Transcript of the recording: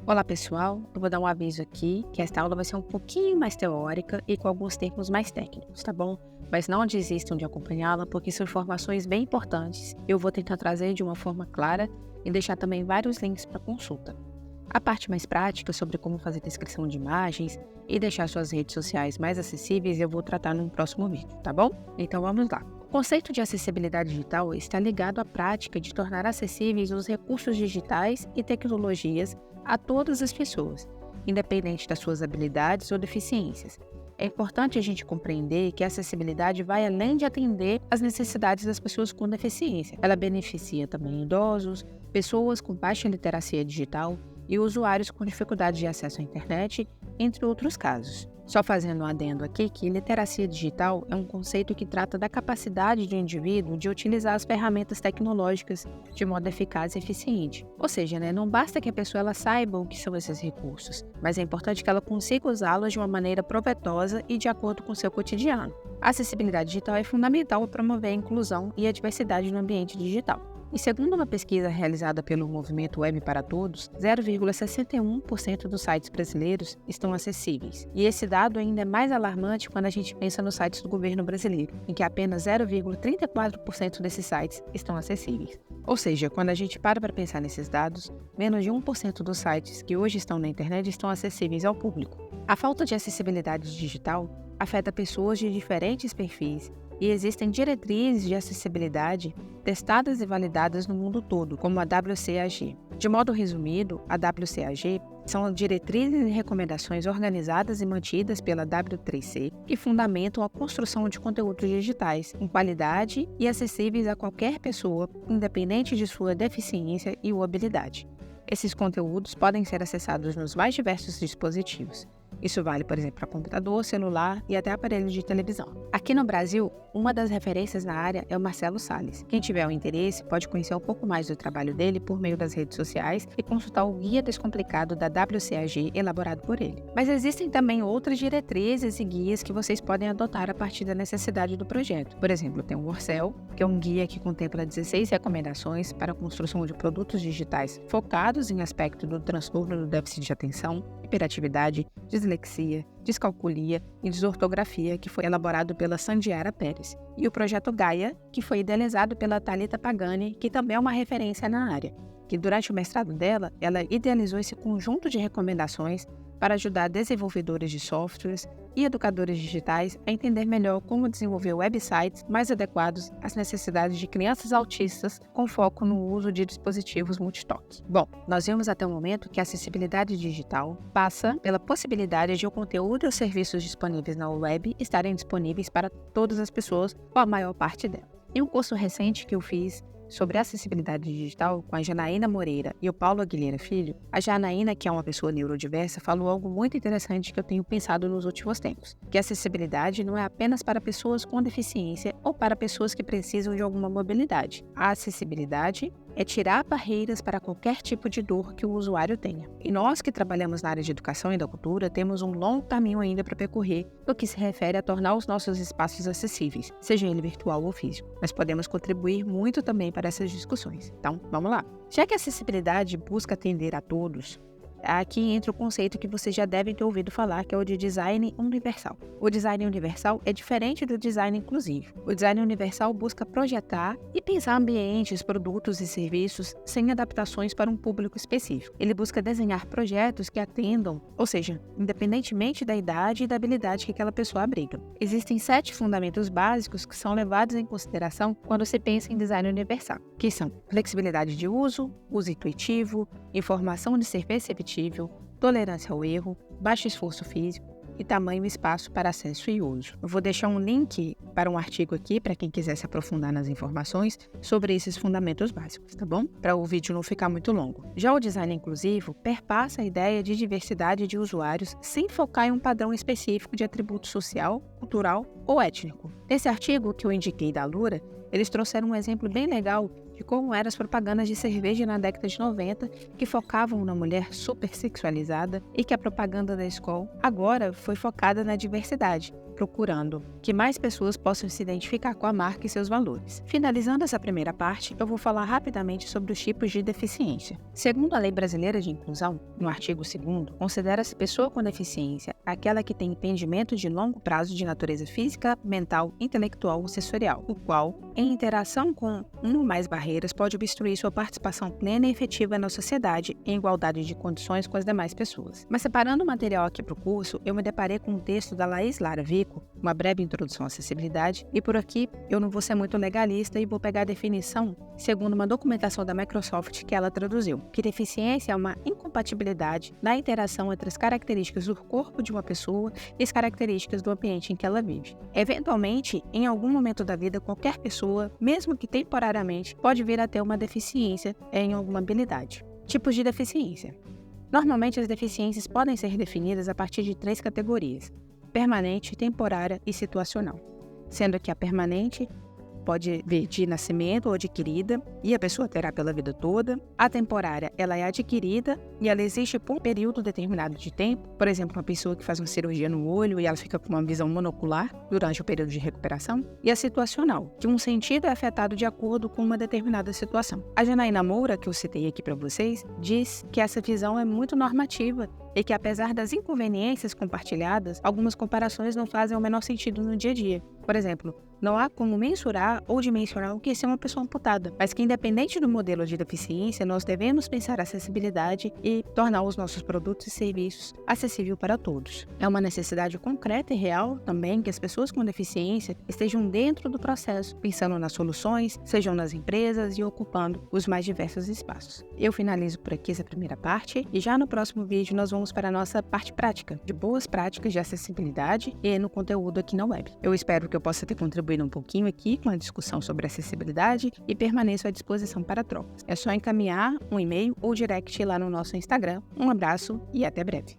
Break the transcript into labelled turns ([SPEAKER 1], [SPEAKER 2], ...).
[SPEAKER 1] Olá pessoal, eu vou dar um aviso aqui que esta aula vai ser um pouquinho mais teórica e com alguns termos mais técnicos, tá bom? Mas não desistam de acompanhá-la porque são informações bem importantes. Eu vou tentar trazer de uma forma clara e deixar também vários links para consulta. A parte mais prática sobre como fazer descrição de imagens e deixar suas redes sociais mais acessíveis eu vou tratar num próximo vídeo, tá bom? Então vamos lá. O conceito de acessibilidade digital está ligado à prática de tornar acessíveis os recursos digitais e tecnologias a todas as pessoas, independente das suas habilidades ou deficiências. É importante a gente compreender que a acessibilidade vai além de atender às necessidades das pessoas com deficiência. Ela beneficia também idosos, pessoas com baixa literacia digital e usuários com dificuldade de acesso à internet, entre outros casos. Só fazendo um adendo aqui que literacia digital é um conceito que trata da capacidade do indivíduo de utilizar as ferramentas tecnológicas de modo eficaz e eficiente. Ou seja, não basta que a pessoa ela saiba o que são esses recursos, mas é importante que ela consiga usá-los de uma maneira proveitosa e de acordo com o seu cotidiano. A acessibilidade digital é fundamental para promover a inclusão e a diversidade no ambiente digital. E segundo uma pesquisa realizada pelo Movimento Web para Todos, 0,61% dos sites brasileiros estão acessíveis. E esse dado ainda é mais alarmante quando a gente pensa nos sites do governo brasileiro, em que apenas 0,34% desses sites estão acessíveis. Ou seja, quando a gente para pensar nesses dados, menos de 1% dos sites que hoje estão na internet estão acessíveis ao público. A falta de acessibilidade digital afeta pessoas de diferentes perfis, e existem diretrizes de acessibilidade testadas e validadas no mundo todo, como a WCAG. De modo resumido, a WCAG são diretrizes e recomendações organizadas e mantidas pela W3C que fundamentam a construção de conteúdos digitais com qualidade e acessíveis a qualquer pessoa, independente de sua deficiência e ou habilidade. Esses conteúdos podem ser acessados nos mais diversos dispositivos. Isso vale, por exemplo, para computador, celular e até aparelhos de televisão. Aqui no Brasil, uma das referências na área é o Marcelo Salles. Quem tiver o interesse pode conhecer um pouco mais do trabalho dele por meio das redes sociais e consultar o Guia Descomplicado da WCAG elaborado por ele. Mas existem também outras diretrizes e guias que vocês podem adotar a partir da necessidade do projeto. Por exemplo, tem o Worcel, que é um guia que contempla 16 recomendações para a construção de produtos digitais focados em aspecto do transtorno do déficit de atenção, hiperatividade, dislexia, descalculia e desortografia, que foi elaborado pela Sandiara Pérez. E o projeto Gaia, que foi idealizado pela Thalita Pagani, que também é uma referência na área, que durante o mestrado dela, ela idealizou esse conjunto de recomendações para ajudar desenvolvedores de softwares e educadores digitais a entender melhor como desenvolver websites mais adequados às necessidades de crianças autistas com foco no uso de dispositivos multitoque. Bom, nós vimos até o momento que a acessibilidade digital passa pela possibilidade de o conteúdo e os serviços disponíveis na web estarem disponíveis para todas as pessoas ou a maior parte delas. Em um curso recente que eu fiz sobre acessibilidade digital com a Janaína Moreira e o Paulo Aguilera Filho, a Janaína, que é uma pessoa neurodiversa, falou algo muito interessante que eu tenho pensado nos últimos tempos, que a acessibilidade não é apenas para pessoas com deficiência ou para pessoas que precisam de alguma mobilidade. A acessibilidade é tirar barreiras para qualquer tipo de dor que o usuário tenha. E nós que trabalhamos na área de educação e da cultura temos um longo caminho ainda para percorrer no que se refere a tornar os nossos espaços acessíveis, seja ele virtual ou físico. Mas podemos contribuir muito também para essas discussões. Então, vamos lá. Já que a acessibilidade busca atender a todos, aqui entra o conceito que vocês já devem ter ouvido falar, que é o de design universal. O design universal é diferente do design inclusivo. O design universal busca projetar e pensar ambientes, produtos e serviços sem adaptações para um público específico. Ele busca desenhar projetos que atendam, ou seja, independentemente da idade e da habilidade que aquela pessoa abriga. Existem 7 fundamentos básicos que são levados em consideração quando se pensa em design universal, que são flexibilidade de uso, uso intuitivo, informação de ser perceptível, tolerância ao erro, baixo esforço físico e tamanho e espaço para acesso e uso. Eu vou deixar um link para um artigo aqui para quem quiser se aprofundar nas informações sobre esses fundamentos básicos, tá bom? Para o vídeo não ficar muito longo. Já o design inclusivo perpassa a ideia de diversidade de usuários sem focar em um padrão específico de atributo social, cultural ou étnico. Nesse artigo que eu indiquei da Alura, eles trouxeram um exemplo bem legal de como eram as propagandas de cerveja na década de 90, que focavam na mulher super sexualizada e que a propaganda da Skol agora foi focada na diversidade, procurando que mais pessoas possam se identificar com a marca e seus valores. Finalizando essa primeira parte, eu vou falar rapidamente sobre os tipos de deficiência. Segundo a Lei Brasileira de Inclusão, no artigo 2º, considera-se pessoa com deficiência aquela que tem impedimento de longo prazo de natureza física, mental, intelectual ou sensorial, o qual, em interação com uma ou mais barreiras, pode obstruir sua participação plena e efetiva na sociedade em igualdade de condições com as demais pessoas. Mas separando o material aqui para o curso, eu me deparei com um texto da Laís Lara Vico, uma breve introdução à acessibilidade, e por aqui eu não vou ser muito legalista e vou pegar a definição segundo uma documentação da Microsoft que ela traduziu, que deficiência é uma incompatibilidade na interação entre as características do corpo de uma pessoa e as características do ambiente em que ela vive. Eventualmente, em algum momento da vida, qualquer pessoa, mesmo que temporariamente, pode vir a ter uma deficiência em alguma habilidade. Tipos de deficiência. Normalmente, as deficiências podem ser definidas a partir de 3 categorias: permanente, temporária e situacional. Sendo que a permanente pode vir de nascimento ou adquirida, e a pessoa terá pela vida toda. A temporária, ela é adquirida e ela existe por um período determinado de tempo. Por exemplo, uma pessoa que faz uma cirurgia no olho e ela fica com uma visão monocular durante o período de recuperação. E a situacional, que um sentido é afetado de acordo com uma determinada situação. A Janaína Moura, que eu citei aqui para vocês, diz que essa visão é muito normativa e que, apesar das inconveniências compartilhadas, algumas comparações não fazem o menor sentido no dia a dia. Por exemplo, não há como mensurar ou dimensionar o que é ser uma pessoa amputada, mas que, independente do modelo de deficiência, nós devemos pensar a acessibilidade e tornar os nossos produtos e serviços acessíveis para todos. É uma necessidade concreta e real também que as pessoas com deficiência estejam dentro do processo, pensando nas soluções, sejam nas empresas e ocupando os mais diversos espaços. Eu finalizo por aqui essa primeira parte e já no próximo vídeo nós vamos para a nossa parte prática, de boas práticas de acessibilidade e no conteúdo aqui na web. Eu espero que eu possa ter contribuído um pouquinho aqui com a discussão sobre acessibilidade e permaneço à disposição para trocas. É só encaminhar um e-mail ou direct lá no nosso Instagram. Um abraço e até breve.